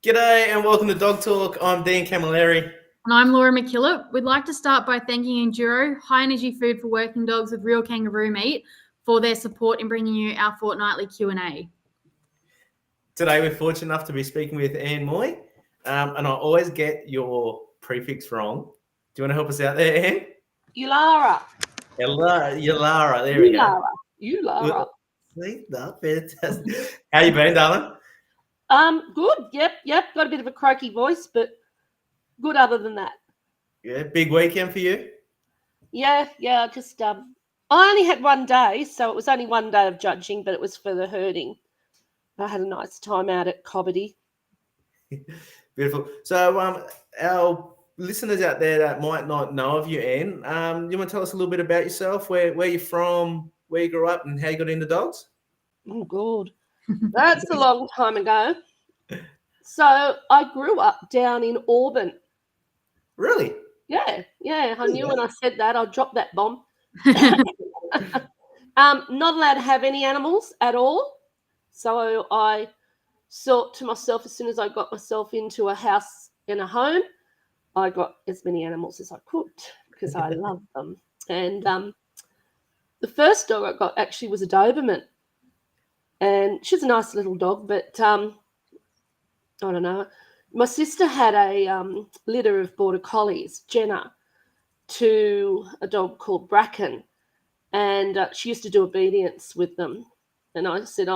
G'day and welcome to Dog Talk. I'm Dean Camilleri. And I'm Laura McKillop. We'd like to start by thanking Enduro, high energy food for working dogs with real kangaroo meat, for their support in bringing you our fortnightly Q&A. Today we're fortunate enough to be speaking with Anne Moy, and I always get your prefix wrong. Do you want to help us out there, Anne? Ulara. Ulara. There we go. Ulara. See that? Fantastic. How you been, darling? Good. Yep. Got a bit of a croaky voice, but good other than that. Yeah, big weekend for you? Yeah. Just I only had one day, so it was only one day of judging, but it was for the herding. I had a nice time out at Cobbity. Beautiful. So, our listeners out there that might not know of you, Anne, you want to tell us a little bit about yourself, where you're from, where you grew up, and how you got into dogs? Oh, God. That's a long time ago. So I grew up down in Auburn. Really? Yeah. I knew when I said that, I'd drop that bomb. Not allowed to have any animals at all. So I thought to myself, as soon as I got myself into a house and a home, I got as many animals as I could because I love them. And the first dog I got actually was a Doberman. And she's a nice little dog, but I don't know. My sister had a litter of Border Collies, Jenna, to a dog called Bracken. And she used to do obedience with them. And I said,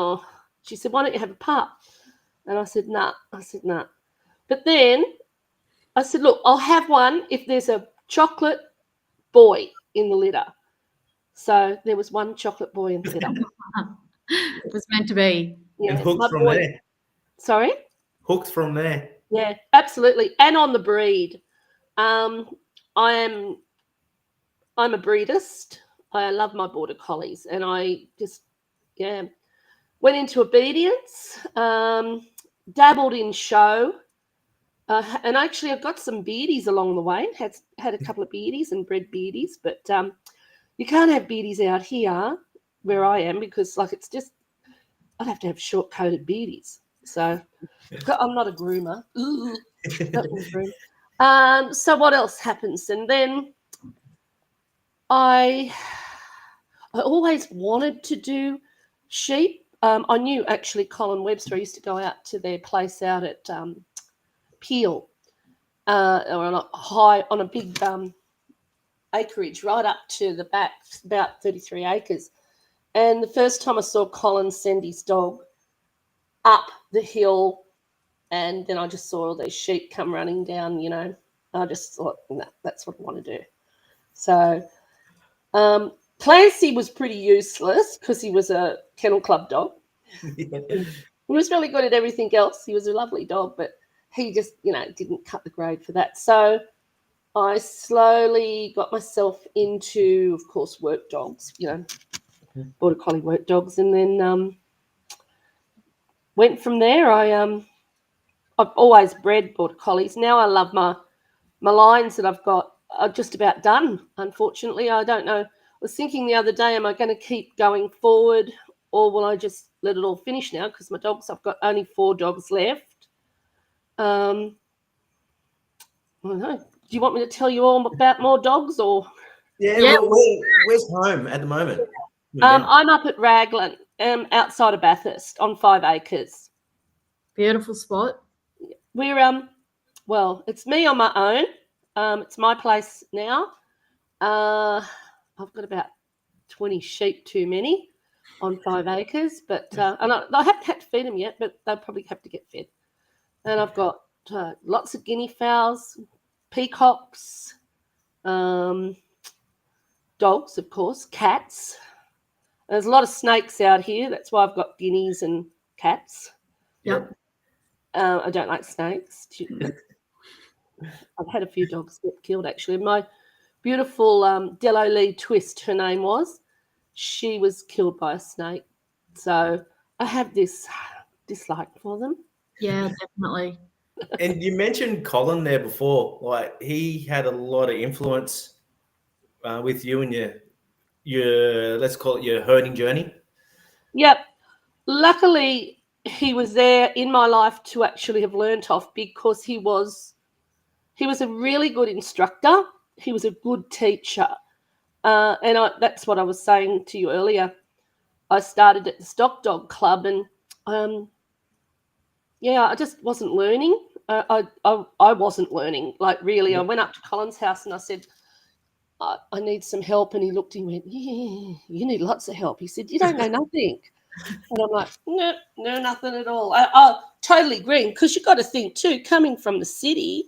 she said, why don't you have a pup? And I said, nah. But then I said, look, I'll have one if there's a chocolate boy in the litter. So there was one chocolate boy in the litter. It was meant to be. Yeah, and hooked from there. Sorry? Hooked from there. Yeah, absolutely. And on the breed. I'm a breedist. I love my Border Collies. And I just, went into obedience, dabbled in show. And actually, I've got some beardies along the way. Had a couple of beardies and bred beardies. But you can't have beardies out here where I am because, it's just, I'd have to have short-coated beardies. So I'm not a groomer. Ooh, not a groom. So what else happens? And then I always wanted to do sheep. I knew actually Colin Webster. I used to go out to their place out at Peel, or on a big acreage right up to the back, about 33 acres. And the first time I saw Colin send his dog up the hill, and then I just saw all these sheep come running down, I just thought, that's what I want to do. So Clancy was pretty useless because he was a kennel club dog. Yeah. He was really good at everything else. He was a lovely dog, but he just, didn't cut the grade for that. So I slowly got myself into, of course, work dogs, Border Collie work dogs, and then went from there. I've always bred Border Collies. Now I love my lines that I've got are just about done, unfortunately. I don't know. I was thinking the other day, am I going to keep going forward or will I just let it all finish now? Because I've got only 4 dogs left. I don't know. Do you want me to tell you all about more dogs or? Yeah. Where's home at the moment? I'm up at Raglan, outside of Bathurst on 5 acres. Beautiful spot. We're it's me on my own. It's my place now. I've got about 20 sheep too many on 5 acres, but and I haven't had to feed them yet, but they'll probably have to get fed. And I've got lots of guinea fowls, peacocks, dogs, of course, cats. There's a lot of snakes out here. That's why I've got guineas and cats. Yep. I don't like snakes. I've had a few dogs get killed, actually. My beautiful Dello Lee Twist, her name was, she was killed by a snake. So I have this dislike for them. Yeah, definitely. And you mentioned Colin there before. He had a lot of influence with you and your let's call it your herding journey. Yep. Luckily, he was there in my life to actually have learnt off, because he was a really good instructor. He was a good teacher. That's what I was saying to you earlier. I started at the Stock Dog Club, and I just wasn't learning. I wasn't learning, like, really. I went up to Colin's house and I said, I need some help. And he looked and went, yeah, you need lots of help. He said, you don't know nothing. And I'm like, no, nothing at all. I totally agree, because you've got to think too, coming from the city,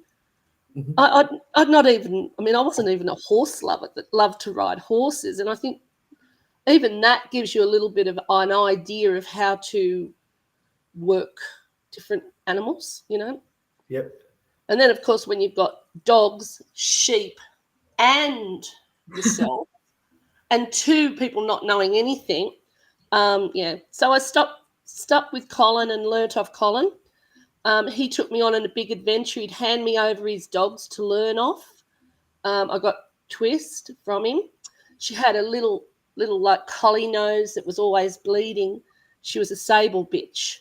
I'd not even, I wasn't even a horse lover that loved to ride horses. And I think even that gives you a little bit of an idea of how to work different animals, you know? Yep. And then, of course, when you've got dogs, sheep, and yourself, and two people not knowing anything, So I stopped with Colin and learnt off Colin. He took me on a big adventure. He'd hand me over his dogs to learn off. I got Twist from him. She had a little like collie nose that was always bleeding. She was a sable bitch.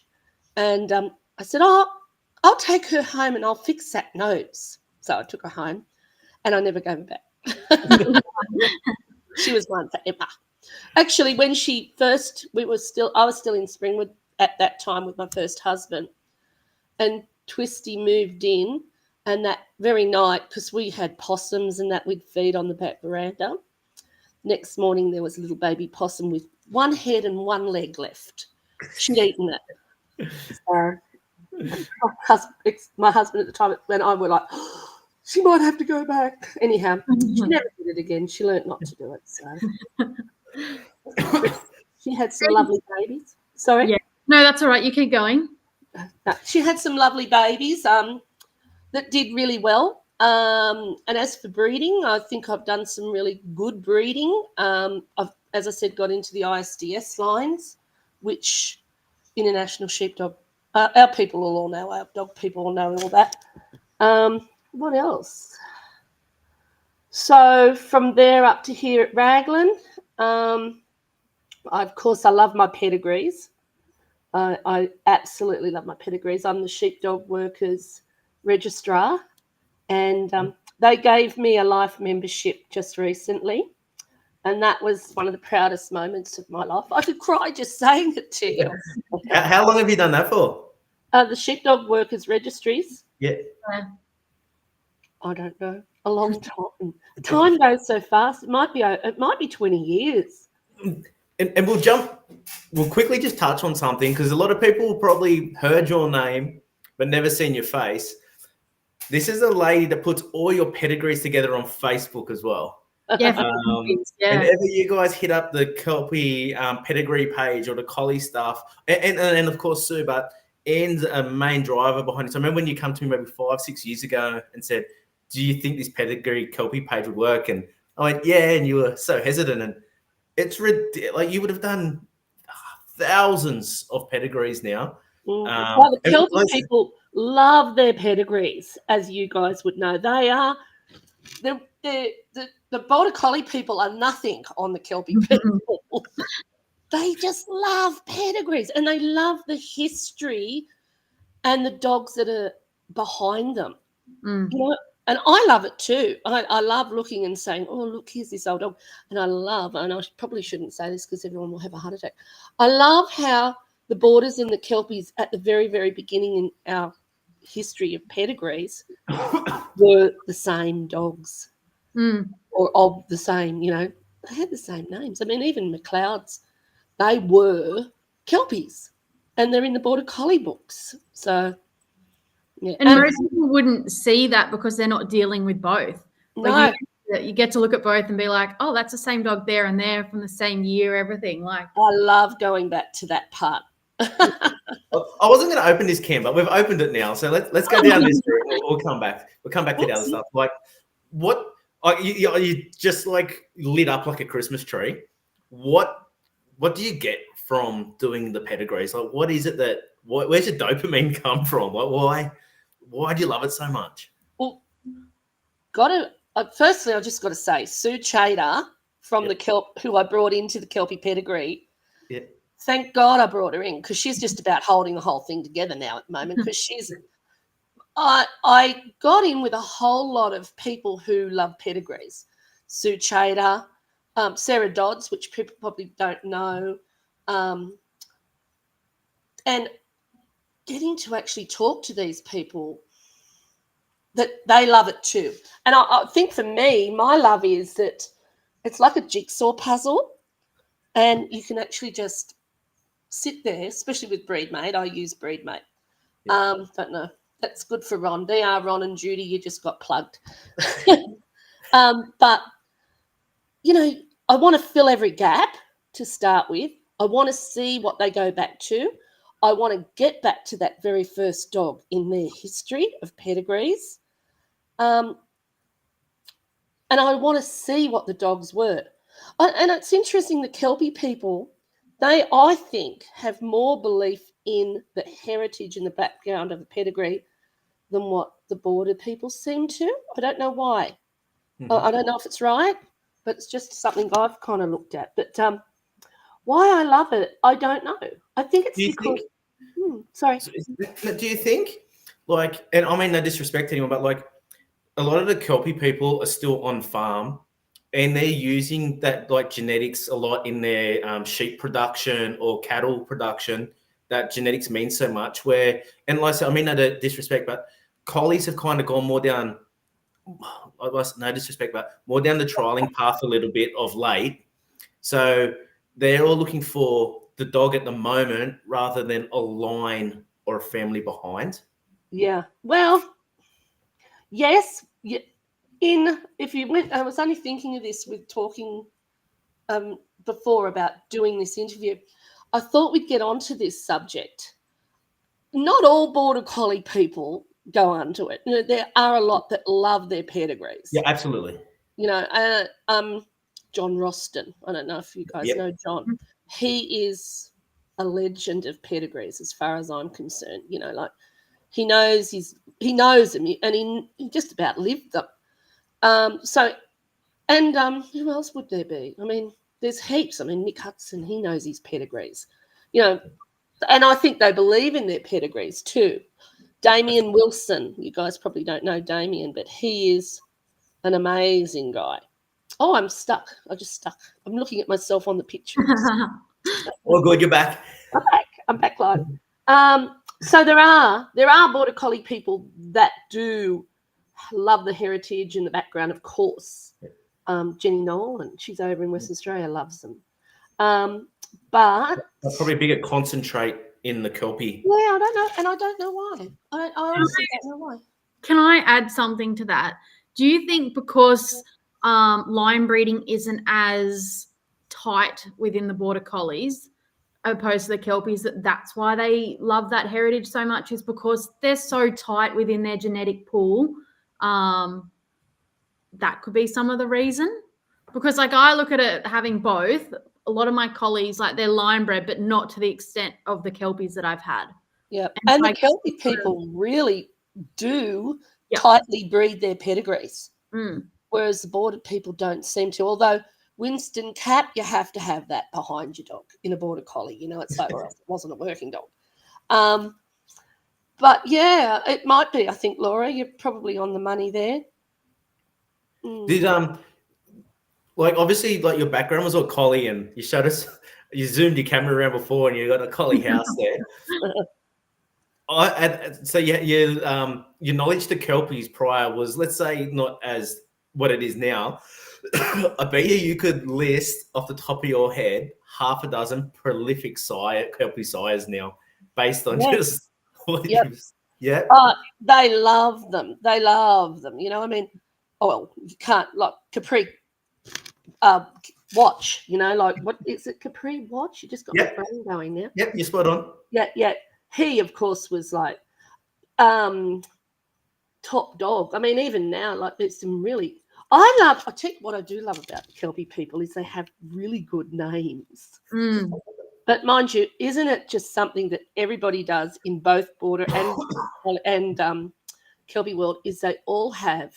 And I said, I'll take her home and I'll fix that nose. So I took her home and I never gave her back. She was mine forever. Actually, when I was still in Springwood at that time with my first husband, and Twisty moved in, and that very night, because we had possums and that we'd feed on the back veranda, next morning there was a little baby possum with one head and one leg left. She'd eaten it. So my husband at the time and I were like, she might have to go back. Anyhow, she never did it again. She learnt not to do it. So she had some lovely babies. Sorry? Yeah. No, that's all right. You keep going. No, she had some lovely babies that did really well. And as for breeding, I think I've done some really good breeding. I've, as I said, got into the ISDS lines, which International Sheepdog, our people will all know, our dog people will know all that. What else? So from there up to here at Raglan, of course, I love my pedigrees. I absolutely love my pedigrees. I'm the Sheepdog Workers Registrar, and they gave me a life membership just recently, and that was one of the proudest moments of my life. I could cry just saying it to you. How long have you done that for? The Sheepdog Workers Registries. Yeah. I don't know. A long time. Time goes so fast. It might be 20 years. And we'll quickly just touch on something, because a lot of people probably heard your name but never seen your face. This is a lady that puts all your pedigrees together on Facebook as well. Yeah. Whenever you guys hit up the Kelpie pedigree page or the collie stuff, and of course Sue, but Ian's a main driver behind it. So I remember when you come to me maybe 5-6 years ago and said, do you think this pedigree Kelpie page would work? And I went, yeah, and you were so hesitant. And it's ridiculous. Like, you would have done thousands of pedigrees now. Well, the Kelpie people love their pedigrees, as you guys would know. They are the Border Collie people are nothing on the Kelpie people. They just love pedigrees, and they love the history and the dogs that are behind them. You know, and I love it too. I love looking and saying, oh, look, here's this old dog. And I probably shouldn't say this because everyone will have a heart attack. I love how the Borders and the Kelpies at the very, very beginning in our history of pedigrees were the same dogs or of the same, you know, they had the same names. I mean, even McLeod's, they were Kelpies, and they're in the Border Collie books. So, yeah. And most people wouldn't see that because they're not dealing with both. Like, you get to look at both and be like, oh, that's the same dog there and there from the same year, everything. Like, I love going back to that part. I wasn't going to open this can, but we've opened it now. So let's go down this route. We'll come back. We'll come back to the other stuff. Like, what you just like lit up like a Christmas tree. What do you get from doing the pedigrees? Like, what is it where's your dopamine come from? Why do you love it so much? Well, firstly, I just got to say, Sue Chater from the Kelp, who I brought into the Kelpie pedigree, thank God I brought her in because she's just about holding the whole thing together now at the moment because I got in with a whole lot of people who love pedigrees. Sue Chater, Sarah Dodds, which people probably don't know, and getting to actually talk to these people that they love it too. And I think for me, my love is that it's like a jigsaw puzzle and you can actually just sit there, especially with BreedMate. I use BreedMate. Yeah. Don't know. That's good for Ron. Ron and Judy, you just got plugged. But, you know, I want to fill every gap to start with. I want to see what they go back to. I want to get back to that very first dog in their history of pedigrees. And I want to see what the dogs were. And it's interesting, the Kelpie people, they, I think, have more belief in the heritage and the background of a pedigree than what the border people seem to. I don't know why. Mhm. I don't know if it's right, but it's just something I've kind of looked at. But why I love it, I don't know. I think it's Do you because... think- sorry. Do you think, like, and I mean no disrespect to anyone, but like a lot of the Kelpie people are still on farm and they're using that like genetics a lot in their sheep production or cattle production. That genetics means so much. Where, and like I said, I mean no disrespect, but collies have kind of gone more down, no disrespect, but more down the trialing path a little bit of late. So they're all looking for the dog at the moment rather than a line or a family behind. Yeah. Well, yes. If you went, I was only thinking of this with talking before about doing this interview. I thought we'd get onto this subject. Not all border collie people go onto it. You know, there are a lot that love their pedigrees. Yeah, absolutely. You know, John Roston. I don't know if you guys Yep. know John. He is a legend of pedigrees, as far as I'm concerned. You know, like he knows them, and he just about lived them. Who else would there be? I mean, there's heaps. I mean, Nick Hudson, he knows his pedigrees. You know, and I think they believe in their pedigrees too. Damien Wilson, you guys probably don't know Damien, but he is an amazing guy. Oh, I'm stuck. I just stuck. I'm looking at myself on the picture. Well, good, you're back. I'm back live. So there are border collie people that do love the heritage and the background, of course. Jenny Nolan, she's over in Western Australia, loves them. But That's probably a bigger concentrate in the Kelpie. yeah, I don't know, and I don't know why. I honestly don't know why. Can I add something to that? Do you think because line breeding isn't as tight within the border collies opposed to the Kelpies, that's why they love that heritage so much, is because they're so tight within their genetic pool? That could be some of the reason. Because like I look at it having both, a lot of my collies, like they're line bred, but not to the extent of the Kelpies that I've had. Yeah, and the Kelpie people really do tightly breed their pedigrees, whereas the border people don't seem to. Although Winston Cap, you have to have that behind your dog in a border collie. You know, it's like, or else it wasn't a working dog. But yeah, it might be. I think, Laura, you're probably on the money there. Did like obviously like your background was all collie, and you showed us, you zoomed your camera around before, and you got a collie house there. So your knowledge to Kelpies prior was, let's say, not as what it is now. I bet you could list off the top of your head half a dozen prolific Kelpie sires now, based on just what you've. Yeah. They love them. They love them. You know, I mean, well, you can't, like Capri Watch, you know, like what is it, Capri Watch? You just got my brain going now. Yep, you're spot on. Yeah. He, of course, was like top dog. I mean, even now, like there's some really, I tell you what I do love about the Kelpie people is they have really good names. But mind you, isn't it just something that everybody does in both border and Kelpie world, is they all have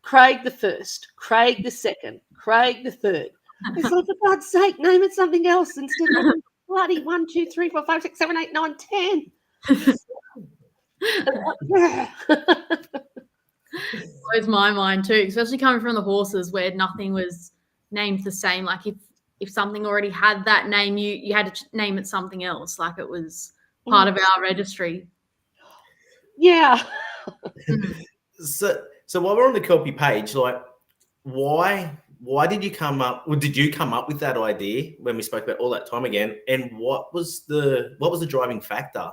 Craig the first, Craig the second, Craig the third. It's like, for God's sake, name it something else instead of bloody 1, 2, 3, 4, 5, 6, 7, 8, 9, 10. Blows my mind too, especially coming from the horses where nothing was named the same. Like if something already had that name, you had to name it something else. Like it was part of our registry. Yeah. So while we're on the Kelpie page, like, why did you come up? Well, did you come up with that idea when we spoke about all that time again? And what was the driving factor?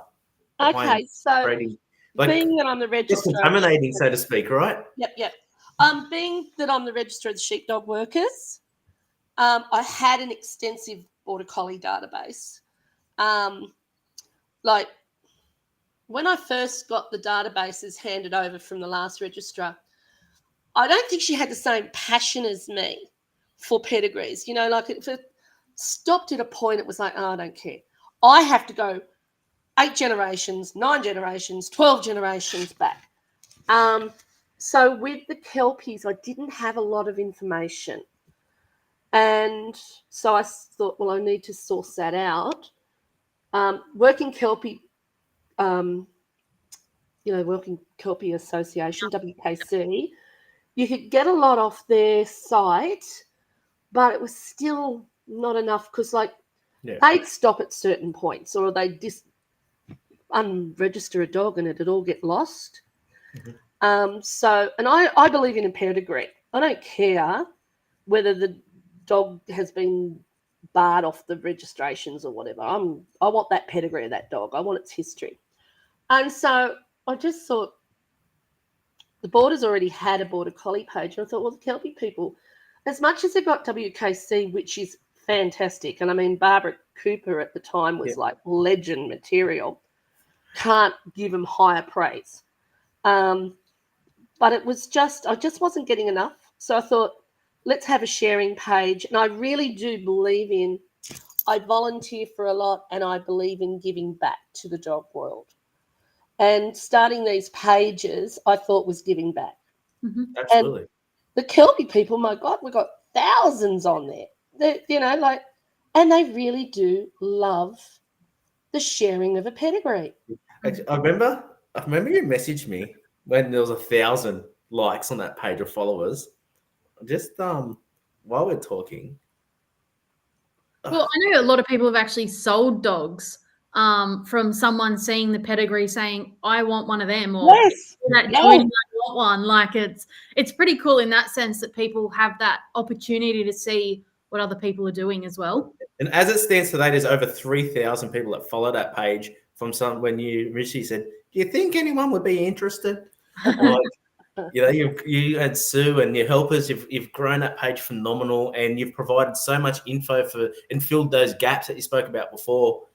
Okay, so Creating, like, being that I'm the registrar, contaminating, so to speak, right? Yep. Being that I'm the registrar of the sheepdog workers, I had an extensive border collie database. Like when I first got the databases handed over from the last registrar, I don't think she had the same passion as me for pedigrees. You know, like if it stopped at a point, it was like, oh, I don't care. I have to go 8 generations, 9 generations, 12 generations back. So with the Kelpies, I didn't have a lot of information. And so I thought, well, I need to source that out. Working Kelpie, Working Kelpie Association, WKC, you could get a lot off their site, but it was still not enough because, they'd stop at certain points or they'd unregister a dog and it'd all get lost. And I believe in a pedigree. I don't care whether the dog has been barred off the registrations or whatever. I want that pedigree of that dog. I want its history. And so I just thought the Borders already had a Border Collie page. And I thought, well, the Kelpie people, as much as they've got WKC, which is fantastic, and I mean, Barbara Cooper at the time was like legend material, can't give them higher praise. But it was I just wasn't getting enough. So I thought, let's have a sharing page. And I really do believe I volunteer for a lot and I believe in giving back to the dog world. And starting these pages, I thought was giving back. Absolutely. And the Kelpie people, my God, we've got thousands on there. And they really do love the sharing of a pedigree. I remember you messaged me when there was 1,000 likes on that page of followers. Just while we're talking. Well, I know a lot of people have actually sold dogs from someone seeing the pedigree saying, I want one of them, or I want one. Like it's pretty cool in that sense that people have that opportunity to see what other people are doing as well. And as it stands today, there's over 3,000 people that follow that page from when you initially said, do you think anyone would be interested? You and Sue and your helpers, you've grown that page phenomenal, and you've provided so much info and filled those gaps that you spoke about before.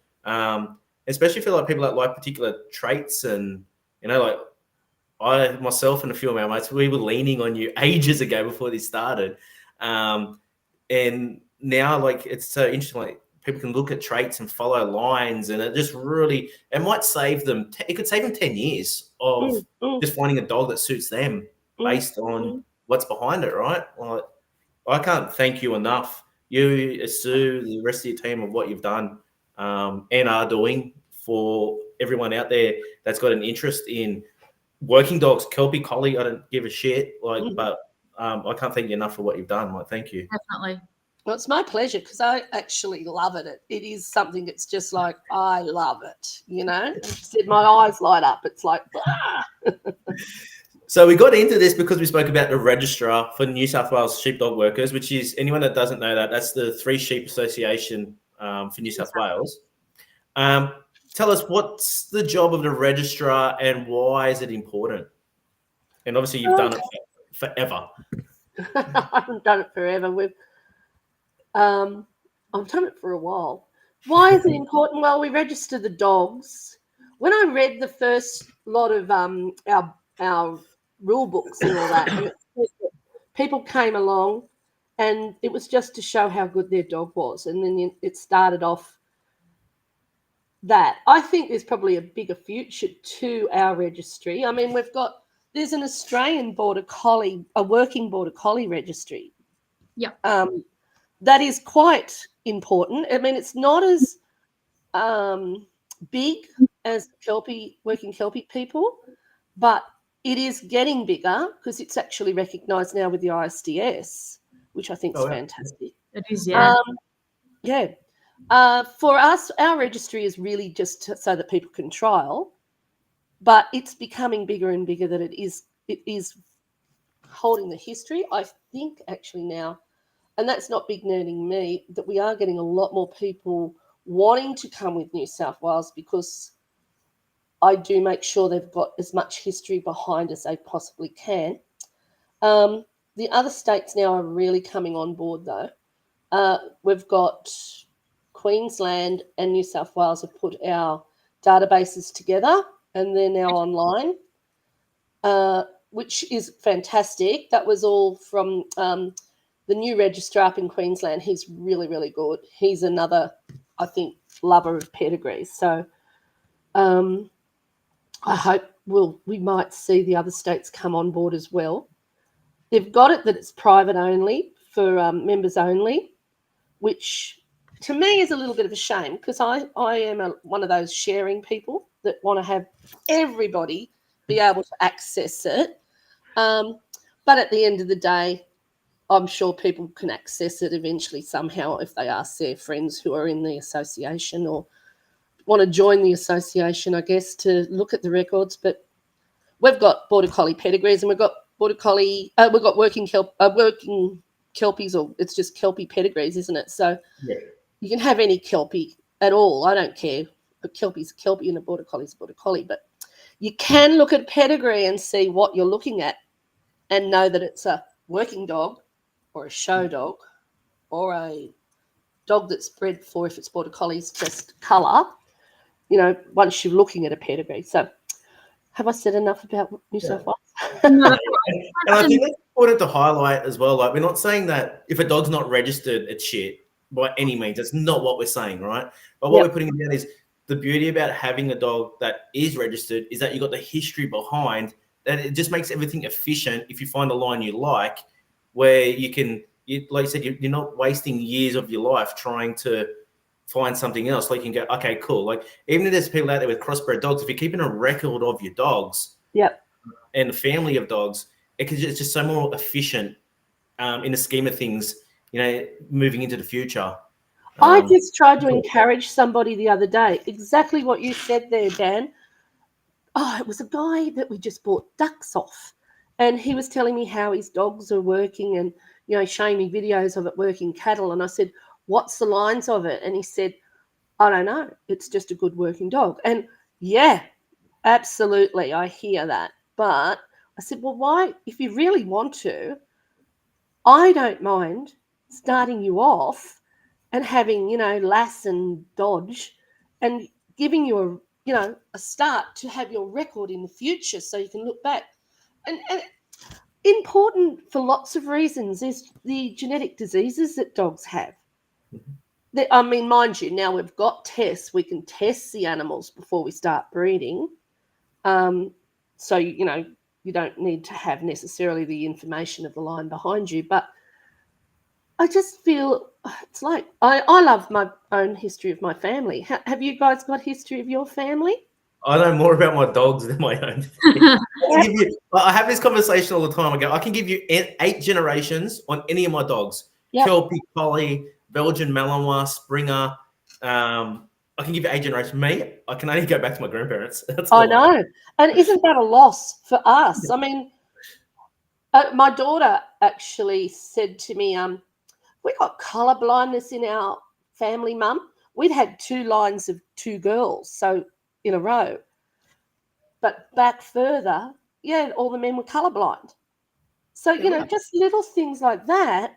Especially for people that like particular traits, and I myself and a few of my mates, we were leaning on you ages ago before this started, and now it's so interesting. People can look at traits and follow lines, and it might save them. It could save them 10 years of just finding a dog that suits them based on what's behind it, right? I can't thank you enough, you, Sue, the rest of your team, of what you've done and are doing for everyone out there that's got an interest in working dogs, Kelpie, Collie. I don't give a shit, but I can't thank you enough for what you've done. Thank you. Definitely. Well, it's my pleasure because I actually love it. It is something that's just I love it, my eyes light up. It's like, So we got into this because we spoke about the registrar for New South Wales Sheepdog Workers, which is, anyone that doesn't know that's the Three Sheep Association for New South Wales. Tell us, what's the job of the registrar and why is it important? And obviously you've done it forever. I haven't done it forever. I've done it for a while. Why is it important? Well, we register the dogs. When I read the first lot of our rule books and all that, people came along, and it was just to show how good their dog was. And then it started off that. I think there's probably a bigger future to our registry. I mean, there's an Australian Border Collie, a working Border Collie registry. Yeah. That is quite important. I mean, it's not as big as working Kelpie people, but it is getting bigger because it's actually recognised now with the ISDS, which I think is Oh, yeah. fantastic. It is, yeah. Yeah. For us, our registry is really just so that people can trial, but it's becoming bigger and bigger. That it is holding the history. I think actually now, and that's not big nerding me, that we are getting a lot more people wanting to come with New South Wales because I do make sure they've got as much history behind as they possibly can. The other states now are really coming on board though. We've got Queensland and New South Wales have put our databases together and they're now online, which is fantastic. That was all from the new registrar up in Queensland. He's really, really good. He's another, I think, lover of pedigrees. So I hope we might see the other states come on board as well. They've got it that it's private only for members only, which to me is a little bit of a shame because I am one of those sharing people that want to have everybody be able to access it. But at the end of the day, I'm sure people can access it eventually somehow if they ask their friends who are in the association or want to join the association, I guess, to look at the records. But we've got Border Collie pedigrees and we've got Border Collie, we've got working Kelpies, or it's just Kelpie pedigrees, isn't it? So Yeah. you can have any Kelpie at all. I don't care. A Kelpie's a Kelpie and a Border Collie's a Border Collie. But you can look at pedigree and see what you're looking at and know that it's a working dog or a show dog or a dog that's bred for, if it's Border Collies, just colour, once you're looking at a pedigree. So have I said enough about New South Wales? And I think that's important to highlight as well. Like, we're not saying that if a dog's not registered, it's shit by any means. That's not what we're saying, right? But what we're putting down is the beauty about having a dog that is registered is that you've got the history behind that. It just makes everything efficient if you find a line you like, where you can, like you said, you're not wasting years of your life trying to find something else. Like you can go, okay, cool. Like even if there's people out there with crossbred dogs, if you're keeping a record of your dogs and the family of dogs, it's just so more efficient in the scheme of things, moving into the future. I just tried to encourage somebody the other day, exactly what you said there, Dan. Oh, it was a guy that we just bought ducks off. And he was telling me how his dogs are working and, showing me videos of it working cattle. And I said, what's the lines of it? And he said, I don't know. It's just a good working dog. And yeah, absolutely. I hear that. But I said, well, why, if you really want to, I don't mind starting you off and having, Lass and Dodge and giving you a start to have your record in the future so you can look back. And important for lots of reasons is the genetic diseases that dogs have. I mean, mind you, now we've got tests. We can test the animals before we start breeding. So, you don't need to have necessarily the information of the line behind you. But I just feel it's like I love my own history of my family. Have you guys got history of your family? I know more about my dogs than my own. I have this conversation all the time. I go, I can give you 8 generations on any of my dogs. Kelpie, Collie, Belgian Malinois, Springer. I can give you 8 generations. Me, I can only go back to my grandparents. I know. And isn't that a loss for us? I mean, my daughter actually said to me, we got colour blindness in our family, Mum. We'd had 2 lines of 2 girls, so in a row. But back further, all the men were colourblind. So, just little things like that,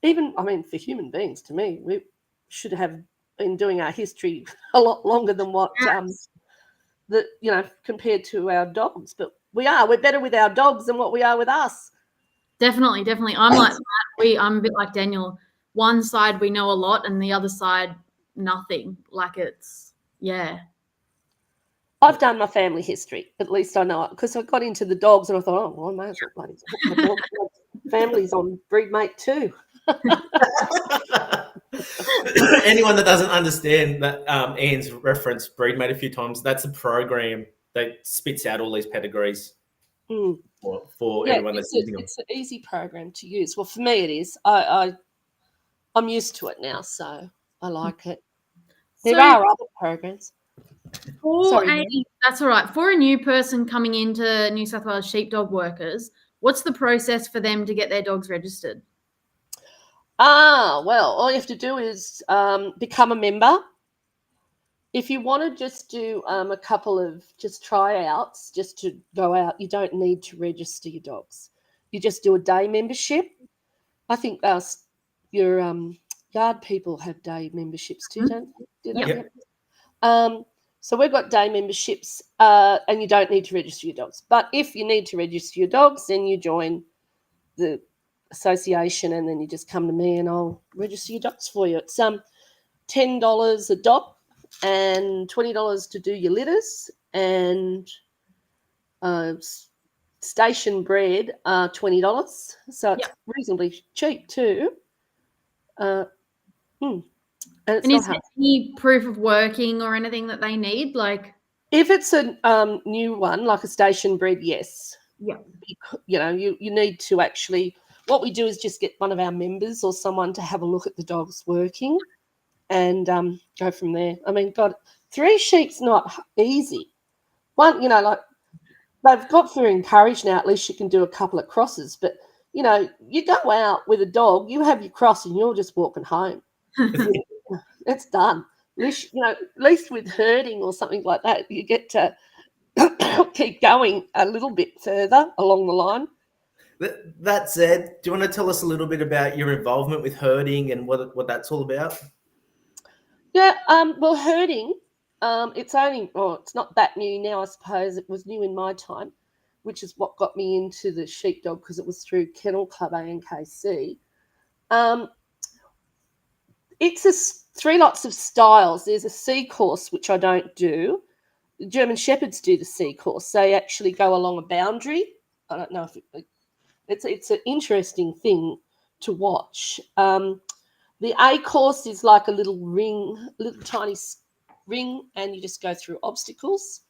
even, I mean, for human beings, to me, we should have been doing our history a lot longer than what, compared to our dogs. But we're better with our dogs than what we are with us. Definitely. I'm like that. I'm a bit like Daniel. One side we know a lot and the other side nothing. Like it's, I've done my family history. At least I know it because I got into the dogs and I thought, oh, well, I may as well bloody put my dog family's on breed mate too. Anyone that doesn't understand that Ian's referenced Breedmate a few times, that's a program that spits out all these pedigrees Mm. for Yeah, everyone that's using them. it's an easy program to use. Well, for me, it is. I'm used to it now, so I like it. There So are other programs. for Sorry, a Mary. that's all right. For a new person coming into New South Wales sheepdog workers, what's the process for them to get their dogs registered? Well, all you have to do is become a member. If you want to just do a couple of just tryouts, just to go out, you don't need to register your dogs. You just do a day membership. I think your yard people have day memberships too, don't they? Do they? Yep. Yep. So we've got day memberships, and you don't need to register your dogs. But if you need to register your dogs, then you join the association, and then you just come to me, and I'll register your dogs for you. It's $10 a dog, and $20 to do your litters, and station bred $20. So it's reasonably cheap too. And it's And not is there hard. any proof of working or anything that they need? Like, If it's a new one, like a station bred, yes. yeah. You know, you need to actually. What we do is just get one of our members or someone to have a look at the dogs working, and go from there. I mean, God, 3 sheep's not easy. One, you know, like they've got for encouraged now. At least you can do a couple of crosses, but you know, you go out with a dog, you have your cross, and you're just walking home. It's done. At least with herding or something like that, you get to keep going a little bit further along the line. That said, do you want to tell us a little bit about your involvement with herding and what that's all about? Yeah, well, herding, it's not that new now, I suppose. It was new in my time, which is what got me into the sheepdog, because it was through Kennel Club ANKC. It's 3 lots of styles. There's a C course, which I don't do. The German Shepherds do the C course. They actually go along a boundary. I don't know if it's an interesting thing to watch. The A course is like a little tiny ring, and you just go through obstacles.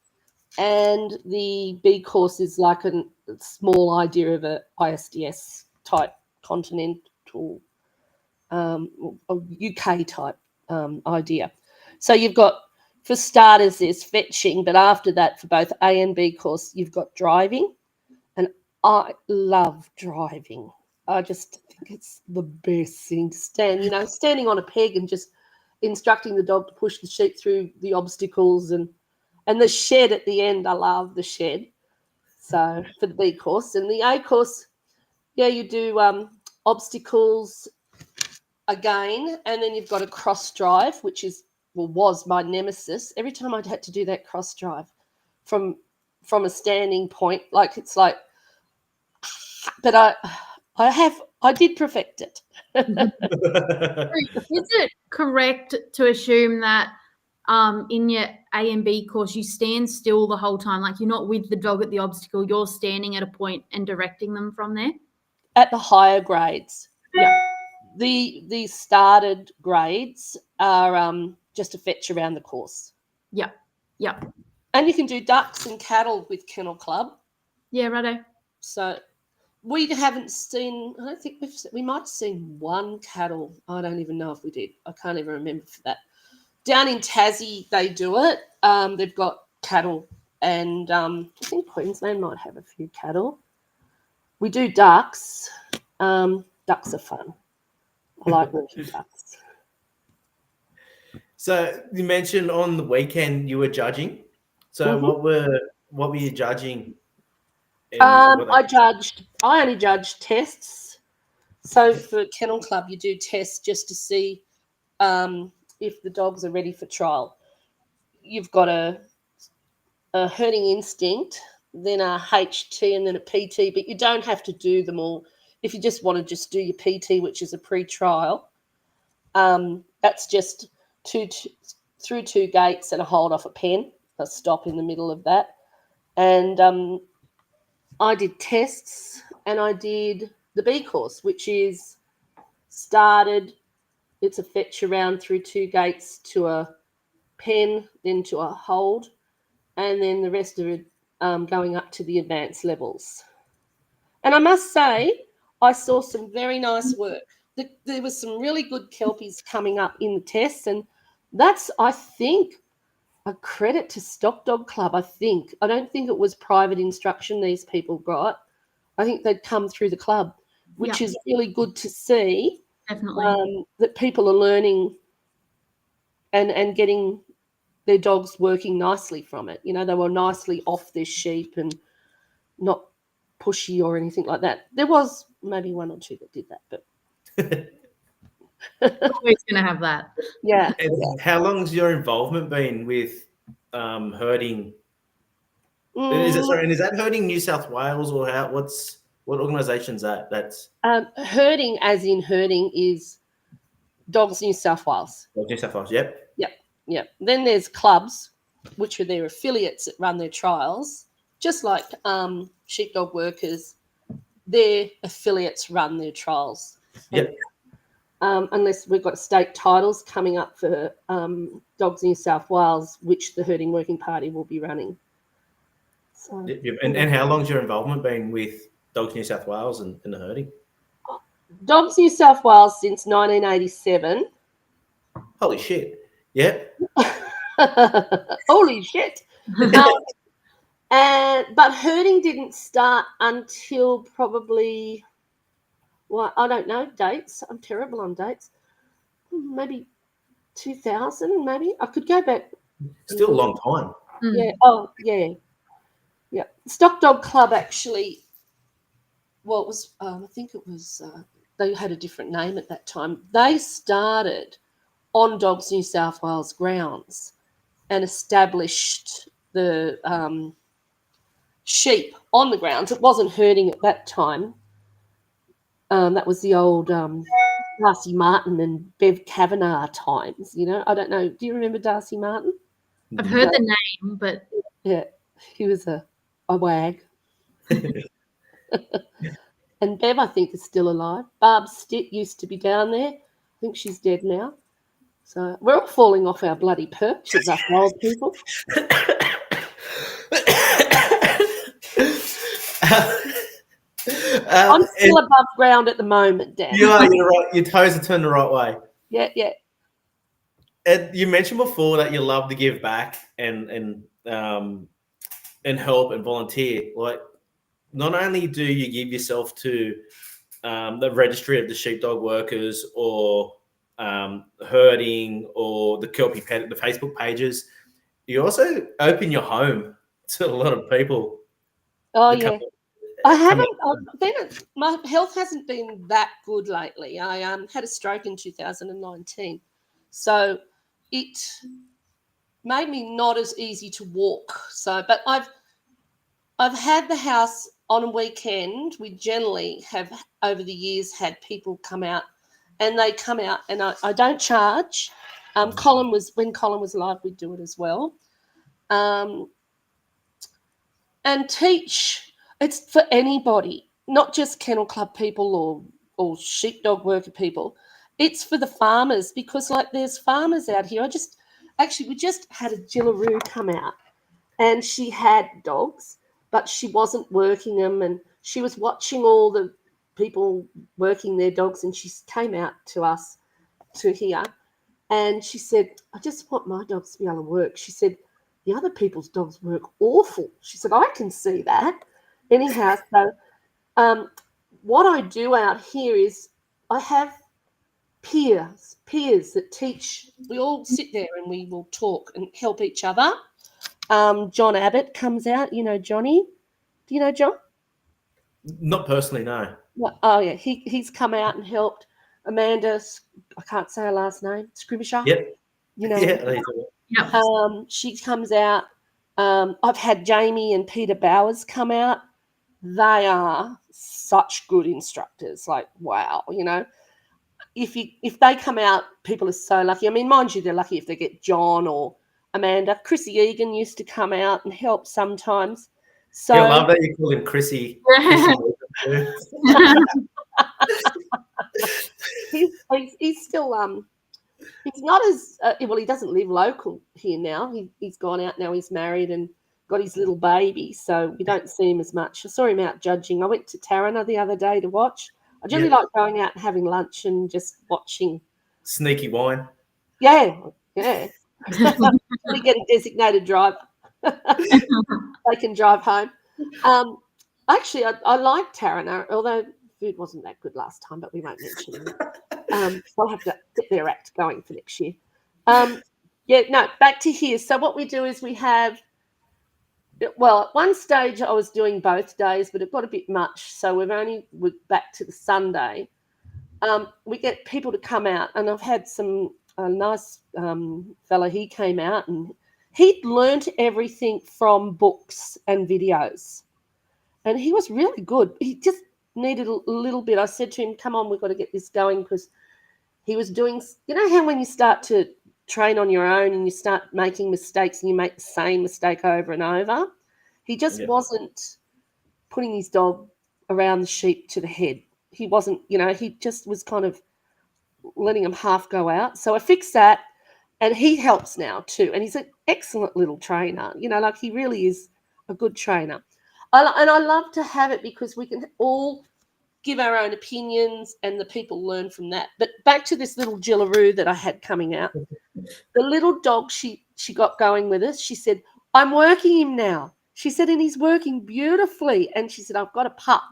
And the B course is like a small idea of a ISDS type continental, UK type idea. So you've got, for starters, there's fetching, but after that, for both A and B course, you've got driving. And I love driving. I just think it's the best thing to standing on a peg and just instructing the dog to push the sheep through the obstacles, and the shed at the end. I love the shed. So for the B course. And the A course, yeah, you do obstacles again, and then you've got a cross drive, which was my nemesis. Every time I'd had to do that cross drive from a standing point, like it's like, but I did perfect it. Is it correct to assume that in your A and B course you stand still the whole time, like you're not with the dog at the obstacle, you're standing at a point and directing them from there? At the higher grades, Yeah. the started grades are just a fetch around the course. Yeah. Yeah. And you can do ducks and cattle with Kennel Club. Yeah, righto. So we haven't seen, I don't think we might have seen one cattle. I don't even know if we did. I can't even remember for that. Down in Tassie, they do it. They've got cattle, and I think Queensland might have a few cattle. We do ducks. Ducks are fun. I like working ducks. So you mentioned on the weekend you were judging. So what were you judging? I only judged tests. So for Kennel Club, you do tests just to see if the dogs are ready for trial. You've got a herding instinct, then a HT, and then a PT, but you don't have to do them all. If you just want to just do your PT, which is a pre-trial, that's just through 2 gates and a hold off a pen, a stop in the middle of that. And I did tests, and I did the B course, which is started It's a fetch around through 2 gates to a pen, then to a hold, and then the rest of it going up to the advanced levels. And I must say, I saw some very nice work. There was some really good Kelpies coming up in the tests, and that's, I think, a credit to Stock Dog Club. I don't think it was private instruction these people got. I think they'd come through the club, which is really good to see. Definitely. That people are learning and getting their dogs working nicely from it. You know, they were nicely off their sheep and not pushy or anything like that. There was maybe 1 or 2 that did that, but Always going to have that. yeah. And how long's your involvement been with herding? Is that Herding New South Wales, or what organisation's that? That's Herding, as in herding, is Dogs New South Wales. New South Wales. Yep. Yeah. Then there's clubs, which are their affiliates that run their trials, just like Sheepdog Workers. Their affiliates run their trials. Yep. Unless we've got state titles coming up for Dogs New South Wales, which the Herding Working Party will be running. So, Yep. And how long's your involvement been with Dogs New South Wales and the herding? Dogs New South Wales since 1987. Holy shit. Yep. Holy shit. But herding didn't start until probably, well, I don't know dates. I'm terrible on dates. Maybe 2000, maybe. I could go back. Still a long time. Yeah. Oh, yeah. Yeah. Stock Dog Club actually, well, it was, I think it was, they had a different name at that time. They started on Dogs New South Wales grounds and established the sheep on the grounds. It wasn't herding at that time. That was the old Darcy Martin and Bev Kavanagh times, you know. I don't know. Do you remember Darcy Martin? I've heard the name, but Yeah, he was a wag. And Bev, I think, is still alive. Barb Stitt used to be down there. I think she's dead now. So we're all falling off our bloody perches, us old people. I'm still above ground at the moment, Dan. You are. You're right. Your toes are turned the right way. Yeah. And you mentioned before that you love to give back and help and volunteer. Like, not only do you give yourself to the registry of the Sheepdog Workers or herding or the Kelpie Pet, the Facebook pages, you also open your home to a lot of people. Oh, yeah. I haven't. My health hasn't been that good lately. I had a stroke in 2019, so it made me not as easy to walk. So, but I've had the house on a weekend. We generally have over the years had people come out, and they come out, and I don't charge. When Colin was alive, we'd do it as well, and teach. It's for anybody, not just kennel club people or sheepdog worker people. It's for the farmers, because like there's farmers out here. We just had a Jillaroo come out, and she had dogs, but she wasn't working them, and she was watching all the people working their dogs, and she came out to us to here, and she said, I just want my dogs to be able to work. She said, the other people's dogs work awful. She said, I can see that. Anyhow, so what I do out here is I have peers that teach. We all sit there and we will talk and help each other. John Abbott comes out. You know Johnny? Do you know John? Not personally, no. Oh, yeah. He's come out and helped. Amanda, I can't say her last name, Scribisher. Yep. You know. yeah. She comes out. I've had Jamie and Peter Bowers come out. They are such good instructors. Like, wow, you know. If they come out, people are so lucky. I mean, mind you, they're lucky if they get John or Amanda. Chrissy Egan used to come out and help sometimes. So I love that you call him Chrissy. He's still He's not as well. He doesn't live local here now. He's gone out now. He's married and got his little baby, so we don't see him as much. I saw him out judging. I went to Tarrana the other day to watch. I generally like going out and having lunch and just watching. Sneaky wine. Yeah. We get a designated driver. They can drive home. Actually, I like Tarrana, although food wasn't that good last time, but we won't mention it. I'll have to get their act going for next year. Back to here. So what we do is we have, well, at one stage I was doing both days, but it got a bit much. So we're back to the Sunday. We get people to come out, and I've had a nice fella. He came out and he'd learnt everything from books and videos, and he was really good. He just needed a little bit. I said to him, come on, we've got to get this going, because he was doing, you know how when you start to train on your own and you start making mistakes and you make the same mistake over and over? He just wasn't putting his dog around the sheep to the head. He wasn't, he just was kind of letting him half go out. So I fixed that, and he helps now too. And he's an excellent little trainer, like he really is a good trainer. And I love to have it because we can all give our own opinions and the people learn from that. But back to this little Jillaroo that I had coming out. The little dog she got going with us, she said, I'm working him now. She said, and he's working beautifully. And she said, I've got a pup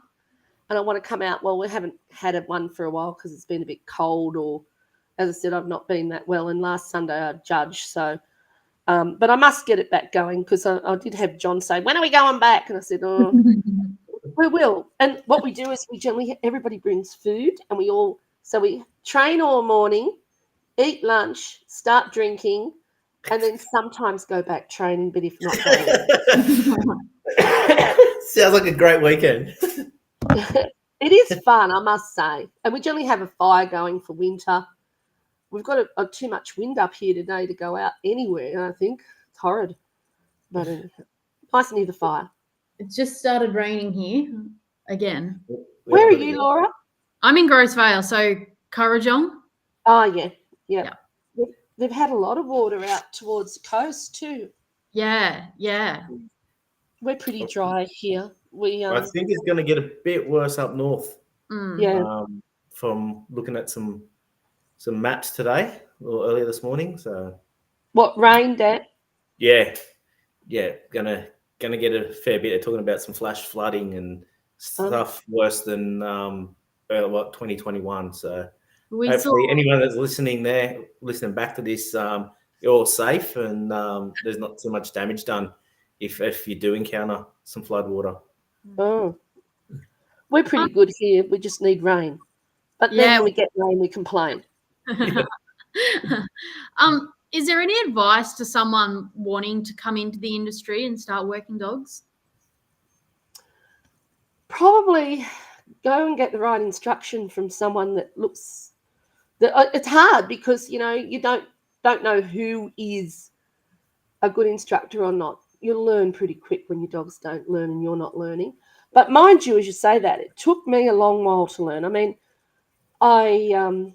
and I want to come out. Well, we haven't had one for a while because it's been a bit cold, or as I said, I've not been that well. And last Sunday I judged. So, but I must get it back going, because I did have John say, when are we going back? And I said, oh, we will. And what we do is everybody brings food, and we train all morning, eat lunch, start drinking, and then sometimes go back training, but if not, sounds like a great weekend. It is fun, I must say. And we generally have a fire going for winter. We've got too much wind up here today to go out anywhere, I think. It's horrid. But nice near the fire. It's just started raining here again. Where are you, Laura? I'm in Grosse Vale, so Kurrajong. Oh, yeah. They've had a lot of water out towards the coast too. Yeah. We're pretty dry here. I think it's going to get a bit worse up north. Yeah. From looking at some maps today or earlier this morning. So what, rain, Dad? Yeah. Gonna get a fair bit. They're talking about some flash flooding and stuff worse than 2021. So hopefully anyone that's listening back to this, you're all safe and there's not too much damage done if you do encounter some flood water. Oh, we're pretty good here. We just need rain. But then when we get rain, we complain. Is there any advice to someone wanting to come into the industry and start working dogs? Probably go and get the right instruction from someone that looks. It's hard because you don't know who is a good instructor or not. You'll learn pretty quick when your dogs don't learn and you're not learning. But mind you, as you say that, it took me a long while to learn. I mean, I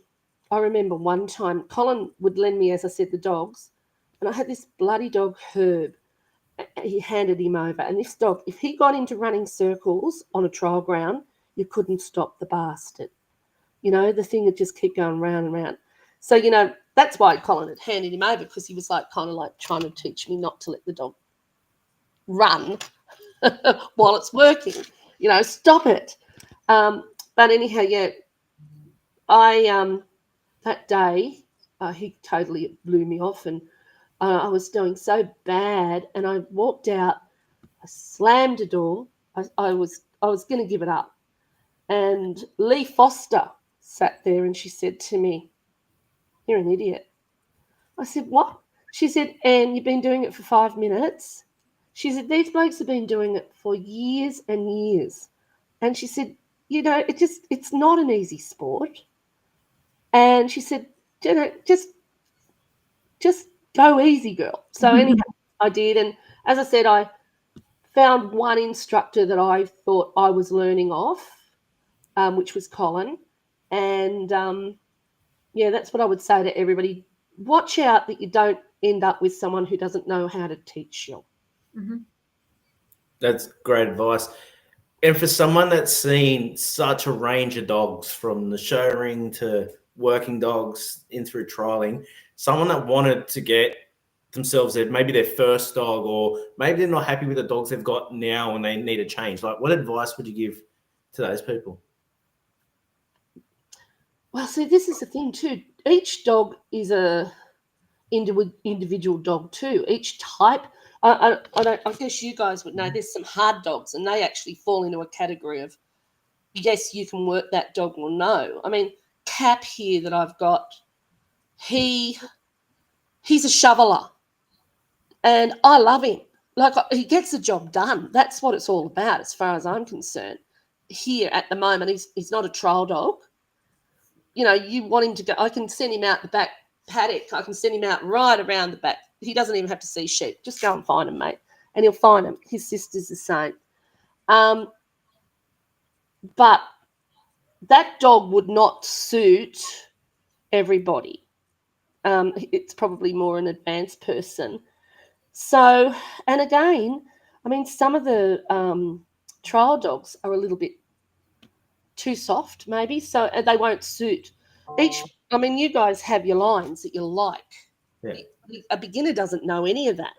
remember one time Colin would lend me, as I said, the dogs, and I had this bloody dog, Herb. He handed him over, and this dog, if he got into running circles on a trial ground, you couldn't stop the bastard. The thing would just keep going round and round. So, that's why Colin had handed him over, because he was kind of trying to teach me not to let the dog run while it's working. Stop it. But anyhow, I that day he totally blew me off, and I was doing so bad, and I walked out, I slammed a door. I was going to give it up, and Lee Foster sat there, and she said to me, "You're an idiot." I said, "What?" She said, "And you've been doing it for 5 minutes?" She said, "These blokes have been doing it for years and years." And she said, it's not an easy sport. And she said, just go easy, girl. So anyhow, I did. And as I said, I found one instructor that I thought I was learning off, which was Colin. And, that's what I would say to everybody. watch out that you don't end up with someone who doesn't know how to teach you. Mhm. That's great advice. And for someone that's seen such a range of dogs, from the show ring to working dogs in through trialing, someone that wanted to get themselves maybe their first dog, or maybe they're not happy with the dogs they've got now and they need a change, like what advice would you give to those people? Well, see, this is the thing too. Each dog is a individual dog too. Each type. I guess you guys would know there's some hard dogs, and they actually fall into a category of yes, you can work that dog, or no. I mean, Cap here that I've got, he's a shoveler, and I love him. Like, he gets the job done. That's what it's all about, as far as I'm concerned. Here at the moment, he's not a trial dog. You know, you want him to go. I can send him out the back paddock. I can send him out right around the back. He doesn't even have to see sheep. Just go and find him, mate. And he'll find him. His sister's the same. But that dog would not suit everybody. It's probably more an advanced person. So, and again, I mean, some of the trial dogs are a little bit too soft, maybe, so they won't suit each. I mean, you guys have your lines that you like. Yeah. A beginner doesn't know any of that.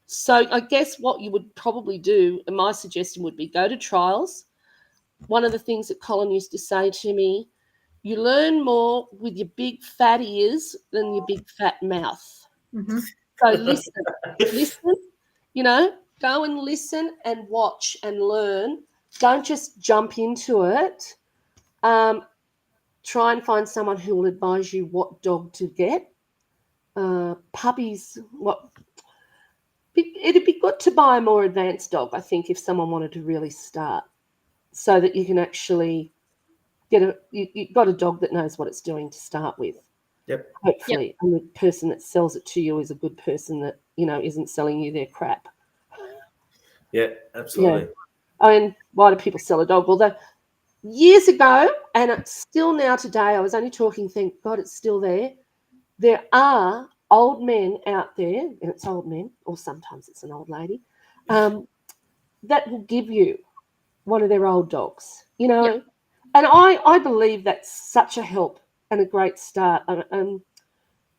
So I guess what you would probably do, and my suggestion would be, go to trials. One of the things that Colin used to say to me, you learn more with your big fat ears than your big fat mouth. Mhm. So listen, you know, go and listen and watch and learn. Don't just jump into it. Try and find someone who will advise you what dog to get. Puppies, it'd be good to buy a more advanced dog, I think, if someone wanted to really start, so that you can actually get you've got a dog that knows what it's doing to start with. Yep. Hopefully. Yep. And the person that sells it to you is a good person that, you know, isn't selling you their crap. Yeah, absolutely. Yeah. I mean, why do people sell a dog? Well, years ago, and it's still now today, I was only talking, thank God it's still there. There are old men out there, and it's old men, or sometimes it's an old lady, that will give you one of their old dogs, you know. Yep. And I believe that's such a help and a great start. And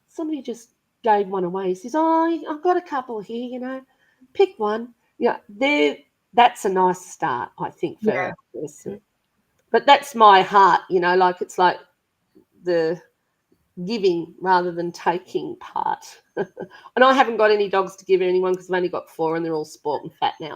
somebody just gave one away. He says, oh, I've got a couple here, you know, pick one. Yeah, that's a nice start, I think, for a person. But that's my heart, you know, like it's like the giving rather than taking part. And I haven't got any dogs to give anyone because I've only got 4 and they're all sport and fat now.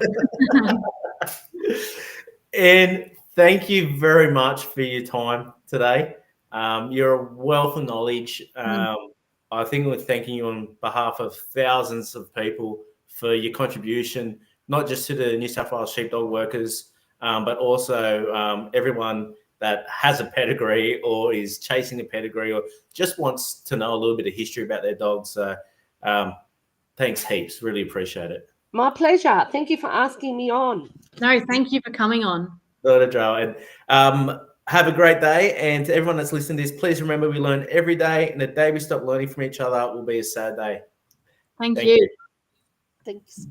And thank you very much for your time today. You're a wealth of knowledge. I think we're thanking you on behalf of thousands of people for your contribution, not just to the New South Wales sheepdog workers, but also everyone that has a pedigree or is chasing a pedigree or just wants to know a little bit of history about their dogs. So thanks heaps. Really appreciate it. My pleasure. Thank you for asking me on. No, thank you for coming on. Not a drama. And have a great day. And to everyone that's listening to this, please remember we learn every day. And the day we stop learning from each other will be a sad day. Thank you. Thanks.